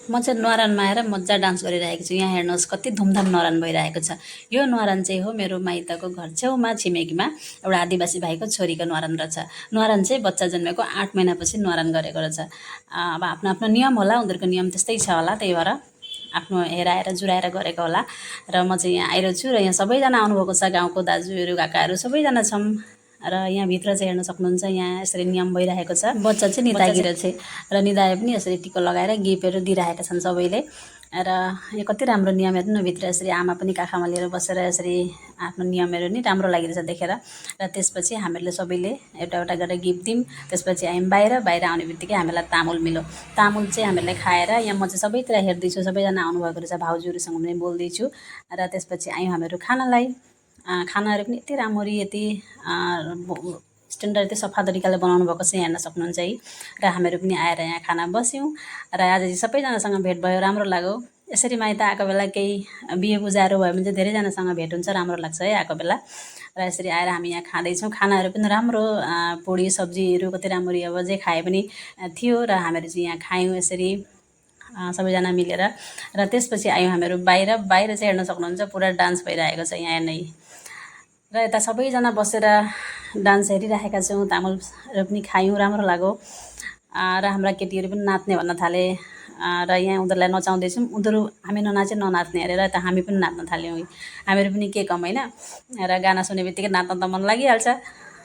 म चाहिँ न्वारानमा आएर मजा डान्स गरिरहेको छु। यहाँ हेर्नुहोस् कति धुमधाम न्वारान भइरहेको छ। यो न्वारान चाहिँ हो मेरो माइतको घर छेउमा छिमेकीमा एउटा आदिवासी भाइको छोरीको न्वारान रहेछ। न्वारान चाहिँ बच्चा जन्मेको 8 महिनापछि न्वारान गरेको रहेछ। अब आफ्नो आफ्नो नियम होला, उनीहरूको नियम त्यस्तै छ होला, त्यही भएर आफ्नो हेराएर जुराएर गरेको होला। र म चाहिँ यहाँ आइरहेको छु र यहाँ सबैजना आउनुभएको छ, गाउँको दाजुहरू काकाहरू सबैजना छौँ। र यहाँभित्र चाहिँ हेर्न सक्नुहुन्छ, यहाँ यसरी नियम भइरहेको छ। बच्चा चाहिँ निदागिरो छ र निदाए पनि यसरी टिको लगाएर गिफ्टहरू दिइरहेका छन् सबैले। र यो कति राम्रो नियम हेर्नु न, भित्र यसरी आमा पनि काखमा लिएर बसेर यसरी आफ्नो नियमहरू नि राम्रो लागिरहेछ देखेर। र त्यसपछि हामीहरूले सबैले एउटा एउटा गरेर गिफ्ट दियौँ। त्यसपछि आयौँ बाहिर आउने बित्तिकै हामीलाई तामुल मिल्यो। तामुल चाहिँ हामीहरूले खाएर यहाँ म चाहिँ सबैतिर हेर्दैछु, सबैजना आउनुभएको रहेछ, भाउजूहरूसँग पनि बोल्दैछु। र त्यसपछि आयौँ हामीहरू खानालाई। खानाहरू पनि यति राम्ररी, यति स्ट्यान्डर्ड, यति सफा तरिकाले बनाउनु भएको चाहिँ हेर्न सक्नुहुन्छ है। र हामीहरू पनि आएर यहाँ खाना बस्यौँ र आज चाहिँ सबैजनासँग भेट भयो, राम्रो लाग्यो। यसरी माइत आएको बेला केही बिहे पूजाहरू भयो भने चाहिँ धेरैजनासँग भेट हुन्छ, राम्रो लाग्छ है आएको बेला। र यसरी आएर हामी यहाँ खाँदैछौँ। खानाहरू पनि राम्रो, पोडी सब्जीहरू कति राम्ररी, अब जे खाए पनि थियो। र हामीहरू चाहिँ यहाँ खायौँ यसरी सबैजना मिलेर। र त्यसपछि आयौँ हामीहरू बाहिर चाहिँ हेर्न सक्नुहुन्छ पुरा डान्स भइरहेको छ यहाँ नै। र यता सबैजना बसेर डान्स हेरिरहेका छौँ, तामुलहरू पनि खायौँ, राम्रो लाग्यो। र हाम्रा केटीहरू पनि नाच्ने भन्न थाले। र यहाँ उनीहरूलाई नचाउँदैछौँ, उनीहरू हामी ननाचे ननाच्ने अरे। र यता हामी पनि नाच्न थाल्यौँ। हामीहरू पनि के कम होइन। र गाना सुने बित्तिकै नाच्न त मन लागिहाल्छ।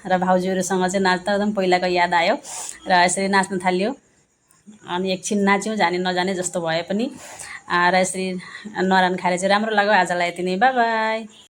र भाउजूहरूसँग चाहिँ नाच्दा एकदम पहिलाको याद आयो र यसरी नाच्न थाल्यो। अनि एकछिन नाच्यौँ, जाने नजाने जस्तो भए पनि। र यसरी न्वारान खाएर चाहिँ राम्रो लाग्यो। आजलाई यति नै, बाई बाई।